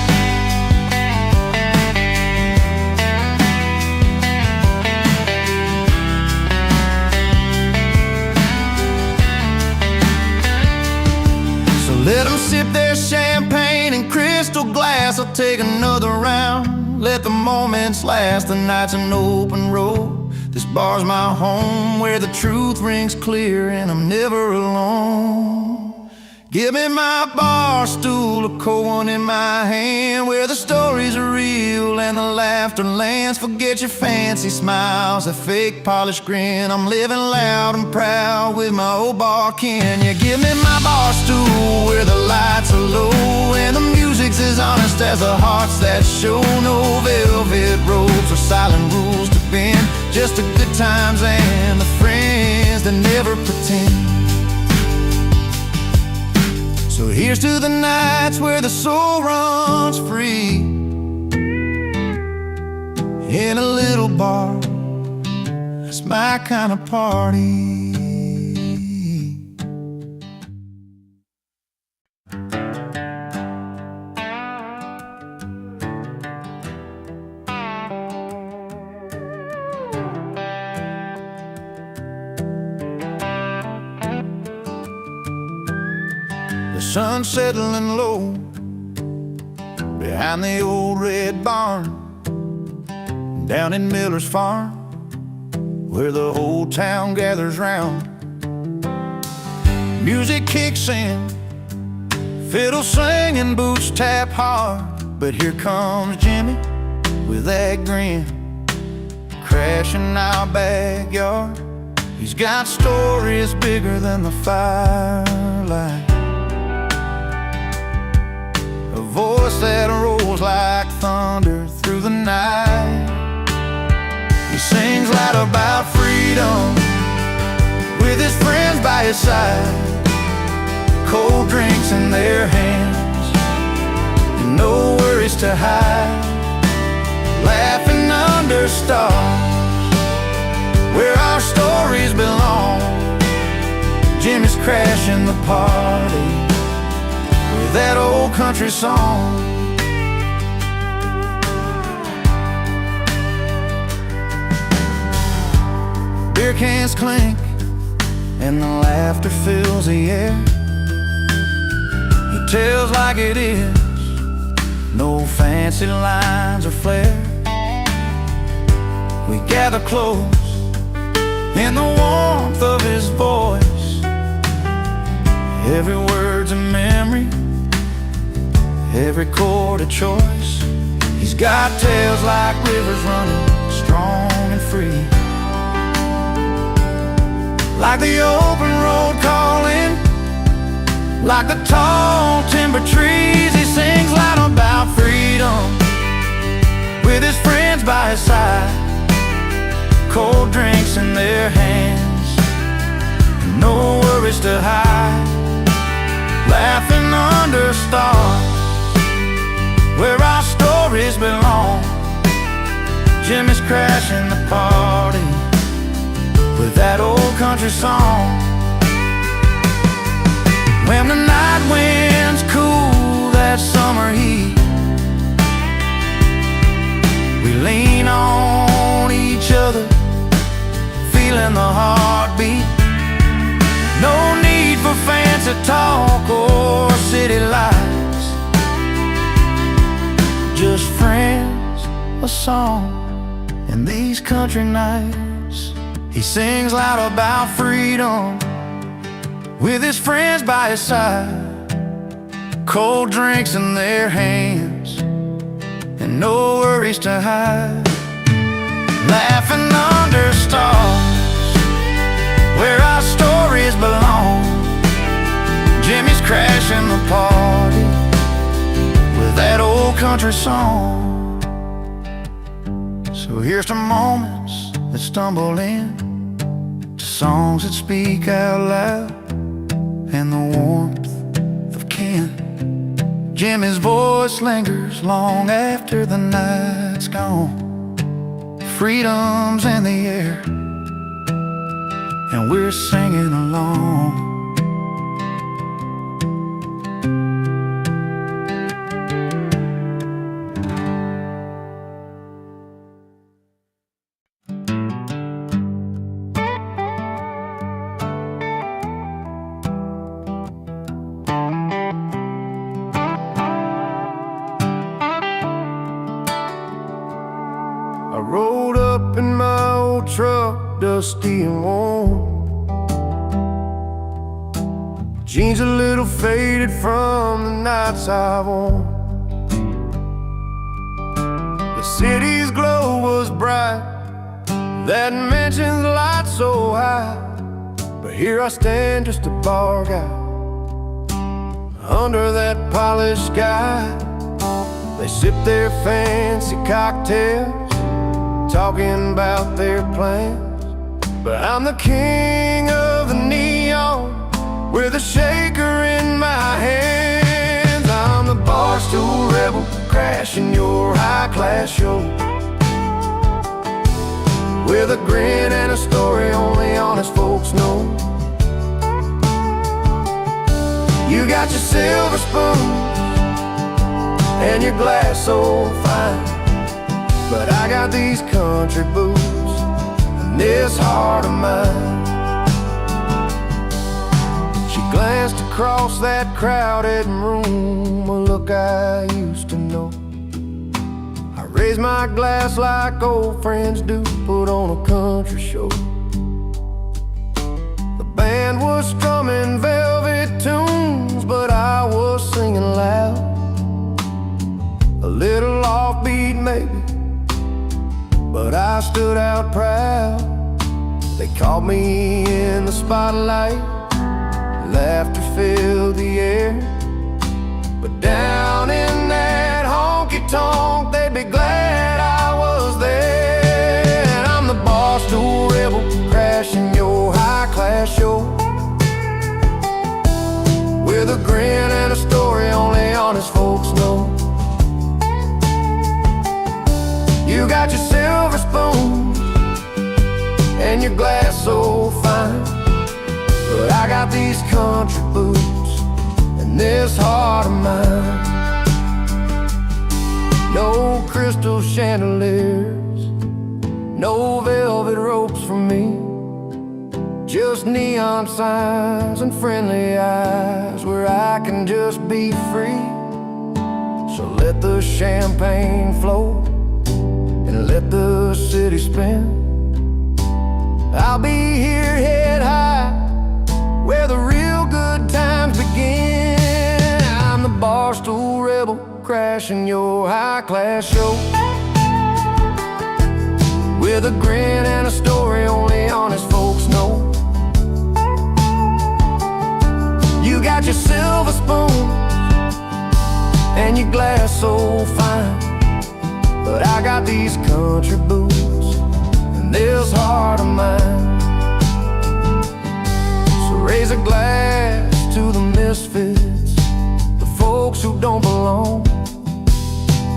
Let them sip their champagne in crystal glass. I'll take another round, let the moments last. The night's an open road, this bar's my home, where the truth rings clear and I'm never alone. Give me my bar stool, a cold one in my hand, where the stories are real and the laughter lands. Forget your fancy smiles, that fake polished grin. I'm living loud and proud with my old bar kin. You give me my bar stool, where the lights are low and the music's as honest as the hearts that show. No velvet ropes or silent rules to bend, just the good times and the friends that never pretend. So here's to the nights where the soul runs free. in a little bar. It's my kind of party. The sun settling low behind the old red barn, down in Miller's farm, where the whole town gathers round. Music kicks in, fiddle singing, boots tap hard. But here comes Jimmy with that grin, crashing our backyard. He's got stories bigger than the firelight, a voice that rolls like thunder through the night. He sings loud about freedom with his friends by his side, cold drinks in their hands and no worries to hide, laughing under stars where our stories belong. Jimmy's crashing the party with that old country song. Beer cans clink and the laughter fills the air. He tells like it is, no fancy lines or flair. We gather close in the warmth of his voice, every word's a memory, every chord a choice. He's got tales like rivers running strong and free, like the open road calling, like the tall timber trees. He sings loud about freedom with his friends by his side, cold drinks in their hands, no worries to hide, laughing under stars where our stories belong. Jimmy's crashing the party with that old country song. When the night winds cool that summer heat, we lean on each other, feeling the heartbeat. No need for fancy talk or city lights, just friends, a song, and these country nights. He sings loud about freedom with his friends by his side, cold drinks in their hands and no worries to hide, laughing under stars where our stories belong. Jimmy's crashing the party with that old country song. So here's to moments that stumble in, to songs that speak out loud, and the warmth of kin. Jimmy's voice lingers long after the night's gone. Freedom's in the air and we're singing along. I rode up in my old truck, dusty and worn, jeans a little faded from the nights I've worn. The city's glow was bright, that mansion's light so high, but here I stand just a bar guy under that polished sky. They sip their fancy cocktails, talking about their plans, but I'm the king of the neon with a shaker in my hands. I'm the barstool rebel, crashing your high-class show. with a grin and a story only honest folks know. You got your silver spoon and your glass so fine, but I got these country boots and this heart of mine. She glanced across that crowded room, a look I used to know. I raised my glass like old friends do, put on a country show. The band was strumming velvet tunes, but I was singing loud, a little offbeat maybe, but I stood out proud. They caught me in the spotlight, laughter filled the air, but down in that honky-tonk they'd be glad I was there. And I'm the Barstool Rebel, crashing your high-class show, with a grin and a story only honest folks know. You got your silver spoon and your glass so fine, but I got these country boots and this heart of mine. No crystal chandeliers, no velvet ropes for me, just neon signs and friendly eyes where I can just be free. So let the champagne flow and let the city spin. I'll be here head high where the real good times begin. I'm the Barstool Rebel, crashing your high-class show, with a grin and a story only honest folks know. You got your silver spoon and your glass so fine, but I got these country boots and this heart of mine. So raise a glass to the misfits, the folks who don't belong.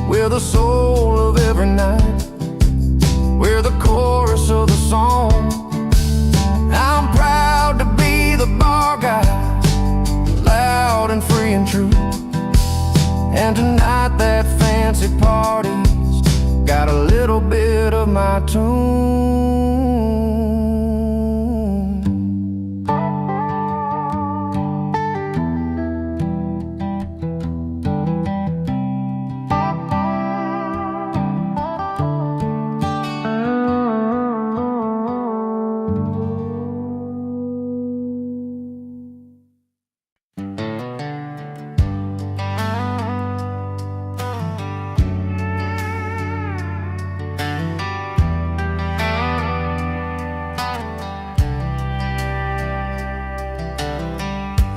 We're the soul of every night, we're the chorus of the song. I'm proud to be the bar guy, loud and free and true. And tonight that fancy party's got a little bit of my tune.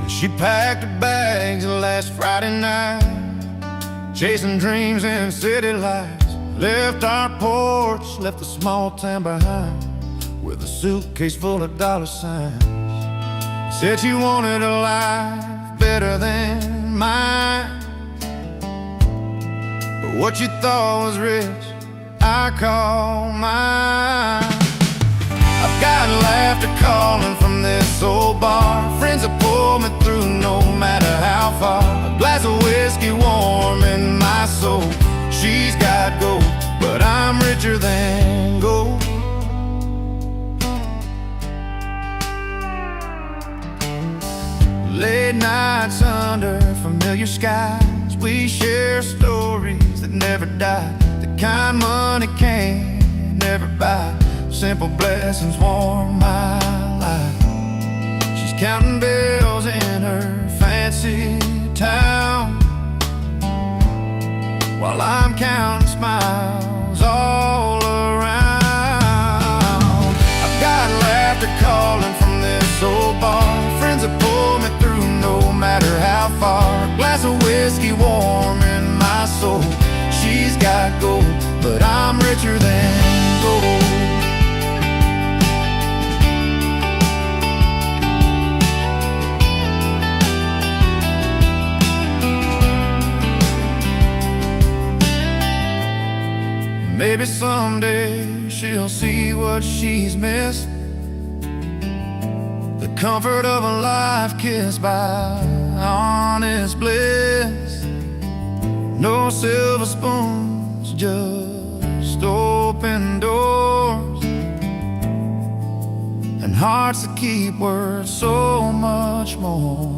She packed her bags last Friday night, chasing dreams and city lights. Left our porch, left the small town behind, with a suitcase full of dollar signs. Said she wanted a life better than mine, but what you thought was rich, I call mine. I've got laughter calling from this old bar, friends that pull me through no matter how far. A glass of whiskey warm in my soul. She's got gold, but I'm richer than gold. Late nights under familiar skies, we share stories that never die, the kind money can't never buy. Simple blessings warm my life. She's counting bills in her fancy town, while I'm counting smiles all around. I've got laughter calling from this old bar, friends that pull me through no matter how far. A glass of whiskey warm in my soul. She's got gold, but I'm richer than gold. Maybe someday she'll she'll see what she's missed. The comfort of a life kissed by honest bliss. No silver spoons, just open doors, and hearts that keep worth so much more.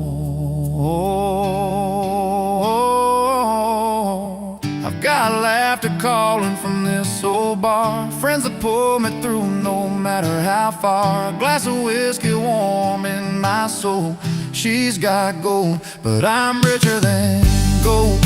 I've got laughter calling from this old bar, friends that pull me through no matter how far. A glass of whiskey warm in my soul. She's got gold, but I'm richer than gold.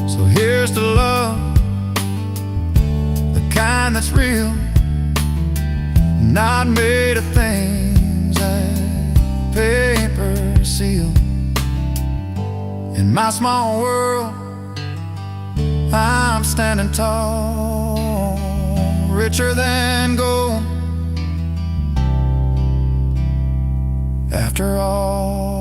So here's to love, the kind that's real, not made of things that paper seal. In my small world, I'm standing tall, richer than gold. After all,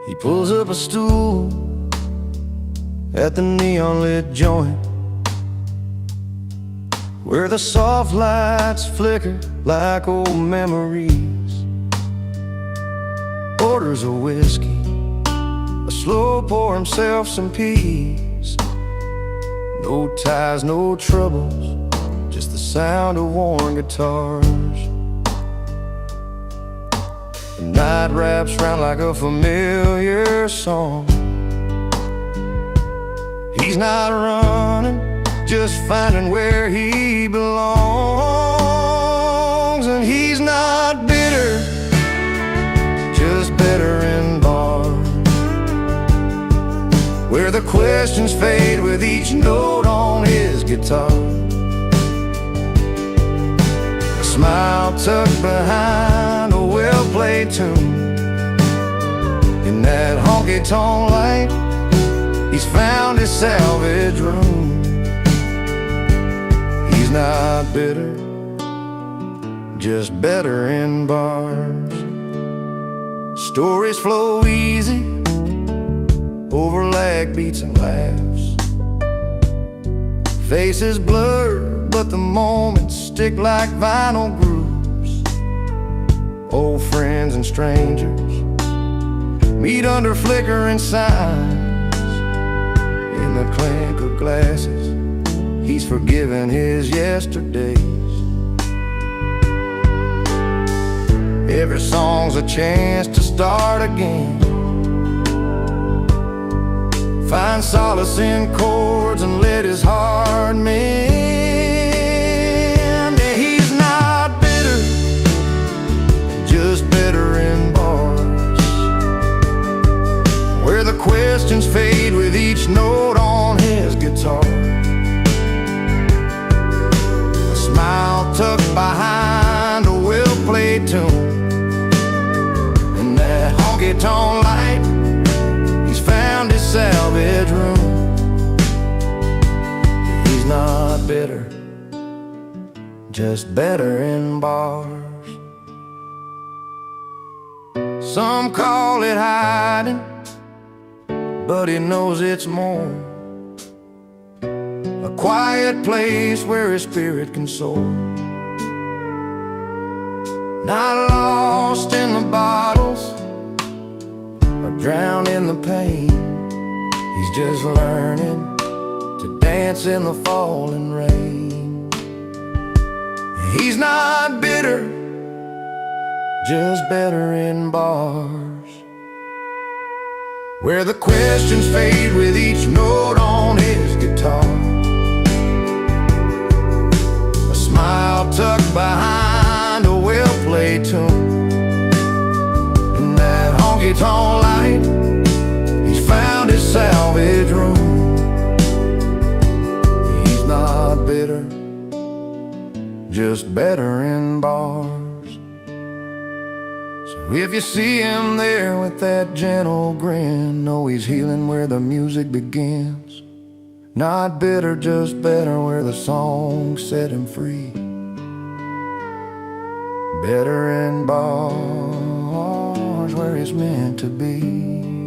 he pulls up a stool at the neon-lit joint, where the soft lights flicker like old memories. Orders a whiskey, a slow pour himself some peace. No ties, no troubles, just the sound of worn guitars. The night wraps round like a familiar song. He's not running, just finding where he belongs. And he's not bitter, just better in bars, where the questions fade with each note on his guitar. A smile tucked behind a well-played tune. In that honky-tonk light, he's found his salvage room. He's not bitter, just better in bars. Stories flow easy over lag beats and laughs. Faces blur, but the moments stick like vinyl grooves. Old friends and strangers meet under flickering signs. In the clink of glasses, he's forgiven his yesterdays. Every song's a chance to start again. Find solace in chords and let his heart mend. Yeah, he's not bitter, just better in bars, where the questions fade with each note on his guitar. A smile tucked behind a well-played tune. In that honky-tonk light, he's found his salvage room. He's not bitter, just better in bars. Some call it hiding, but he knows it's more. A quiet place where his spirit can soar. Not lost in the bottles or drowned in the pain. He's just learning to dance in the falling rain. He's not bitter, just better in bars, where the questions fade with each note on his guitar. A smile tucked behind a tall light. He's found his salvage room. He's not bitter, just better in bars. So if you see him there with that gentle grin, know he's healing where the music begins. Not bitter, just better where the song set him free. Better in bars where he's meant to be.